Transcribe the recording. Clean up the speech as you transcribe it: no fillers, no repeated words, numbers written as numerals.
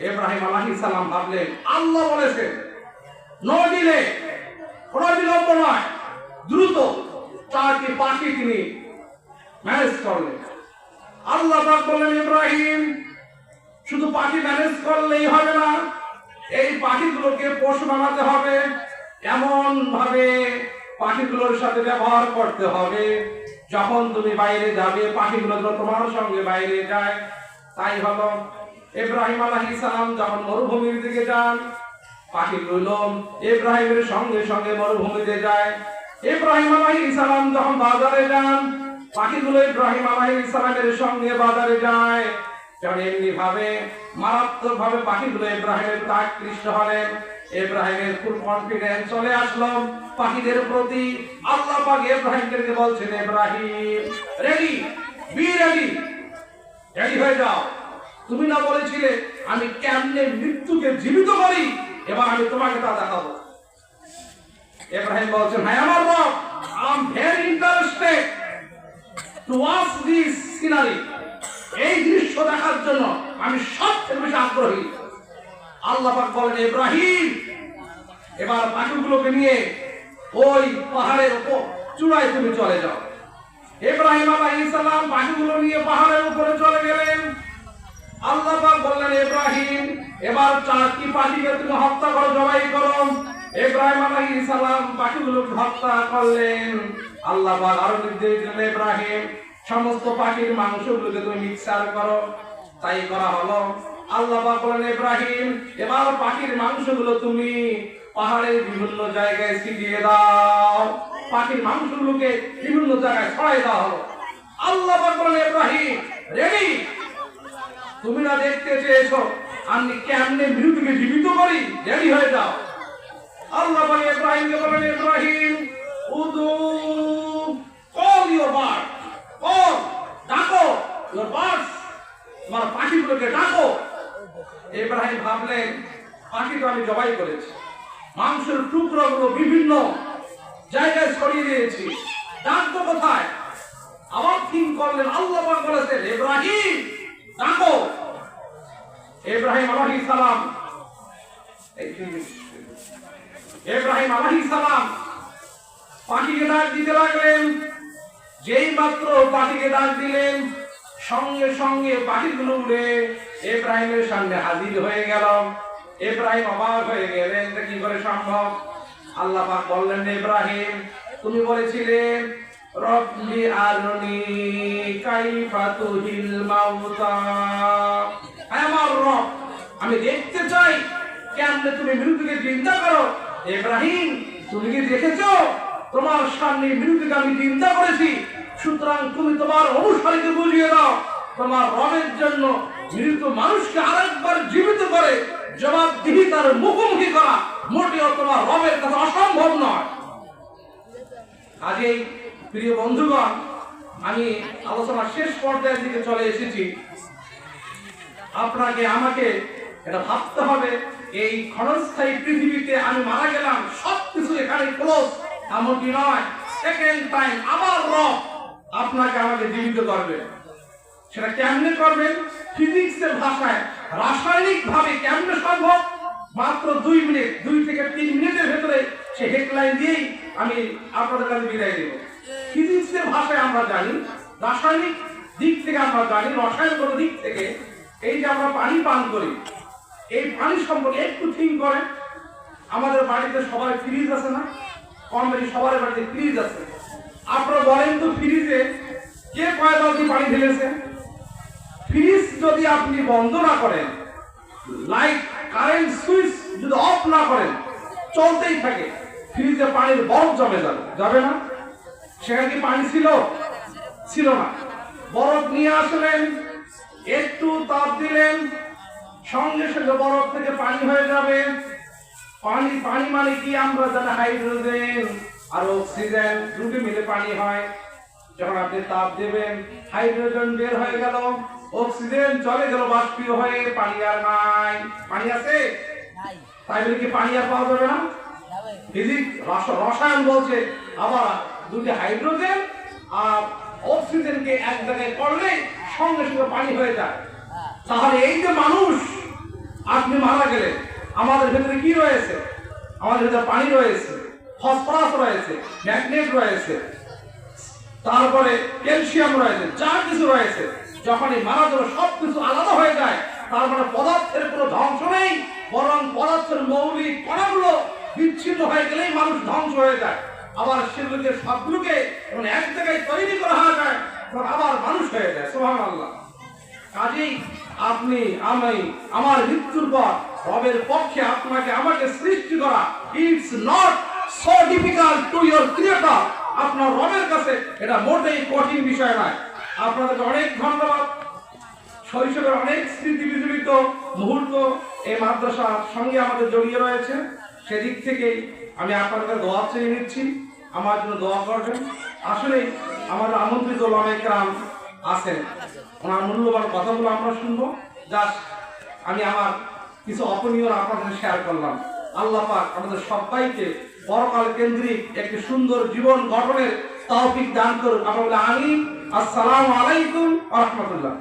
ইব্রাহিম আলাইহিস সালাম ভাবলেন আল্লাহ বলেছেন নো ডিলে, কোনো বিলম্ব নয়, দ্রুত 4টি পাখি তিনি ম্যানেজ করলেন। আল্লাহ পাক বললেন ইব্রাহিম শুধু পাখি ম্যানেজ করলেই হবে না, এই পাখিগুলোকে পোষ বানাতে হবে, এমন ভাবে পাখিগুলোর সাথে ব্যবহার করতে হবে যখন তুমি বাইরে যাবে পাখিগুলো তোমার সঙ্গে বাইরে যায়। তাই হলো ইব্রাহিম আলাইহিস সালাম যখন মরুভূমির দিকে যান, পাখিগুলো ইব্রাহিমের সঙ্গে সঙ্গে মরুভূমিতে যায়। ইব্রাহিম আলাইহিস সালাম যখন বাজারে যান, পাখিগুলো ইব্রাহিম আলাইহিস সালামের সঙ্গে বাজারে যায়। কারণ এমনি ভাবে মারাত্মক ভাবে পাখিগুলো ইব্রাহিমের প্রতি আকৃষ্ট হলেন। ইব্রাহিমের ফুল কনফিডেন্স চলে আসলো পাখিদের প্রতি। আল্লাহ পাক ইব্রাহিমকে বলছেন Ibrahim ready, be ready, ready হয়ে যাও। তুমি না বলেছিলে আমি কেমনে মৃত্যুকে জীবিত করি, এবার আমি তোমাকে তা দেখাবো। ইব্রাহিম বলছেন হ্যাঁ আমার রব, I am very interested to watch this scenery, এই দৃশ্য দেখার জন্য আমি সবচেয়ে বেশি আগ্রহী। আল্লাহ পাক বলেন ইব্রাহিম এবার পাখিগুলোকে নিয়ে ওই পাহাড়ের উপর চূড়ায় তুমি চলে যাও। ইব্রাহিম আলাইহিস সালাম পাখিগুলো নিয়ে পাহাড়ের উপরে চলে গেলেন। আল্লাহ পাক বললেন ইব্রাহিম এবার 4টি পাখিকে তুমি হত্যা করো, জবাই করো। ইব্রাহিম আলাইহিস সালাম পাখিগুলোকে হত্যা করলেন। আল্লাহ পাক আরো নির্দেশ দিলেন ইব্রাহিম সমস্ত পাখির মাংসগুলোকে তুমি মিক্সার করো। তাই করা হলো। আল্লাহ পাক বললেন ইব্রাহিম এবার পাখির মাংসগুলো তুমি পাহাড়ের বিভিন্ন জায়গায় ছিটিয়ে দাও। পাখির মাংসগুলোকে বিভিন্ন জায়গায় ছড়াই দেওয়া হলো। আল্লাহ পাক বললেন ইব্রাহিম রেডি, তুমি না দেখতে চেয়েছো আমি কেমনে মৃত্যুকে জীবিত করি, রেডি হয়ে যাও। আল্লাহ পাক ইব্রাহিমকে বললেন ইব্রাহিম উদু কল ইওর বার্ড, কল ডাকো ইওর বার্ডস, তোমার পাখিগুলোকে ডাকো। ইব্রাহিম ভাবলেন পাখি তো আমি জবাই করেছি, মাংসের টুকরোগুলো বিভিন্ন জায়গায় ছড়িয়ে দিয়েছি, ডাকবো কোথায়? আবার ঠিক করলেন আল্লাহ পাক বলেছেন ইব্রাহিম ডাকো। ইব্রাহিম আলাইহিস সালাম ইব্রাহিম আলাইহিস সালাম পাখিকে ডাক দিতে লাগলেন। যেই মাত্র পাখিকে ডাক দিলেন সঙ্গে সঙ্গে পাখিগুলো উড়ে ইব্রাহিমের সামনে হাজির হয়ে গেল। ইব্রাহিম অবাক হয়ে গেলেন কি করে সম্ভব। আল্লাহ পাক বললেন ইব্রাহিম তুমি বলেছিলে রব্বি আরনি কাইফা তুহিল মাউতা, আমার রব আমি দেখতে চাই কেমনে তুমি মৃত্যুকে চিন্তা করো। ইব্রাহিম তুমি কি দেখেছো তোমার সামনে মৃত্যুকে আমি চিন্তা করেছি, সুতরাং তুমি তোমার অনুসারীকে বুঝিয়ে দাও তোমার রবের জন্য মৃত মানুষকে আরেকবার জীবিত করে জবাবদিহিতার মুখোমুখি করা মোটেও তোমার রবের কাছে অসম্ভব নয়। কাজেই প্রিয় বন্ধুগণ আমি আলোচনার শেষ পর্যায়ের দিকে চলে এসেছি। আপনাকে আমাকে এটা ভাবতে হবে এই ক্ষণস্থায়ী পৃথিবীতে আমি মারা গেলাম সবকিছু এখানে ক্লোজ, এমনটি নয়। সেকেন্ড টাইম আবার রব আপনাকে আমাকে জীবিত করবে। সেটা কেমনে করবেন? ফিজিক্সের ভাষায় রাসায়নিক ভাবে কেমনে সম্ভব? মাত্র 2 মিনিট 2 থেকে 3 মিনিটের ভেতরে সে হেডলাইন দিয়েই আমি আপনাদের কাছে বিদায় দেব। ফিজিক্সের ভাষায় আমরা জানি, রাসায়নিক দিক থেকে আমরা জানি, রসায়নগত দিক থেকে এই যে আমরা পানি পান করি, এই পানি সম্পর্কে একটু থিঙ্ক করেন। আমাদের বাড়িতে সবার ফ্রিজ আছে না? কম বেশি সবার বাড়িতে ফ্রিজ আছে। আপনারা বলেন তো ফ্রিজে কে কয় বালতি পানি ঢেলেছে? ফ্রিজ যদি আপনি বন্ধ না করেন, লাইট কারেন্ট সুইচ যদি অফ না করেন, চলতেই থাকে, ফ্রিজে পানির বরফ জমে যাবে, যাবে না? সেখানে কি পানি ছিল? ছিল না। বরফ নিয়ে আসলেন, একটু তাপ দিলেন, সঙ্গে সঙ্গে বরফ থেকে পানি হয়ে যাবে। পানি পানি মানে কি আমরা জানি হাইড্রোজেন আর অক্সিজেন দুটো মিলে পানি হয়। যখন আপনি তাপ দেবেন হাইড্রোজেন বের হয়ে গেল, অক্সিজেন চলে গেল বাষ্পীয় হয়ে, পানি আর নাই। পানি আছে? তাই বলে কি পানি আর পাওয়া যাবে না? ফিজিক্স রসায়ন বলছে আবার দুটি হাইড্রোজেন আর অক্সিজেনকে এক জায়গায় করলে সঙ্গে সঙ্গে পানি হয়ে যায়। তাহলে এই যে মানুষ আপনি মারা গেলে আমাদের ভেতরে কি রয়েছে? আমাদের ভেতরে পানি রয়েছে, ফসফরাস রয়েছে, ম্যাগনেট রয়েছে, তারপরে ক্যালসিয়াম রয়েছে, যা কিছু রয়েছে। যখন এই মারা যাবে সবকিছু আলাদা হয়ে যায়, তার মানে পদার্থের কোনো ধ্বংস নেই, বরং পদার্থের মৌলিক কণাগুলো বিচ্ছিন্ন হয়ে গেলেই মানুষ ধ্বংস হয়ে যায়। আবার সেগুলোকে সবগুলোকে যখন এক জায়গায় তৈরি করা হয়ে যায়, তখন আবার মানুষ হয়ে যায়। সুবহানাল্লাহ। কাজেই আপনি আমি আমার মৃত্যুর পর রবের পক্ষে আপনাকে আমাকে সৃষ্টি করা, it's not so difficult to your creator. আপনার রবের কাছে এটা মোটেই কঠিন বিষয় নয়। আপনাদেরকে অনেক ধন্যবাদ। শৈশবের অনেক স্মৃতি বিজড়িত মুহূর্ত এই মাদ্রাসার সঙ্গে আমাদের জড়িয়ে রয়েছে। সেদিক থেকেই আমি আপনাদের দোয়া চেয়ে নিচ্ছি, আমার জন্য দোয়া করবেন। আসলে আমাদের আমন্ত্রিত ওলামায়ে কেরাম আছেন, ওনার মূল্যবান কথাগুলো আমরা শুনবো। জাস্ট আমি আমার কিছু অপনীয় আপনাদের শেয়ার করলাম। আল্লাহ পাক আমাদের সবাইকে পরকাল কেন্দ্রিক একটি সুন্দর জীবন গঠনের তৌফিক দান করুন। আমরা বলি আমিন। আসসালামু আলাইকুম ওয়া রাহমাতুল্লাহ।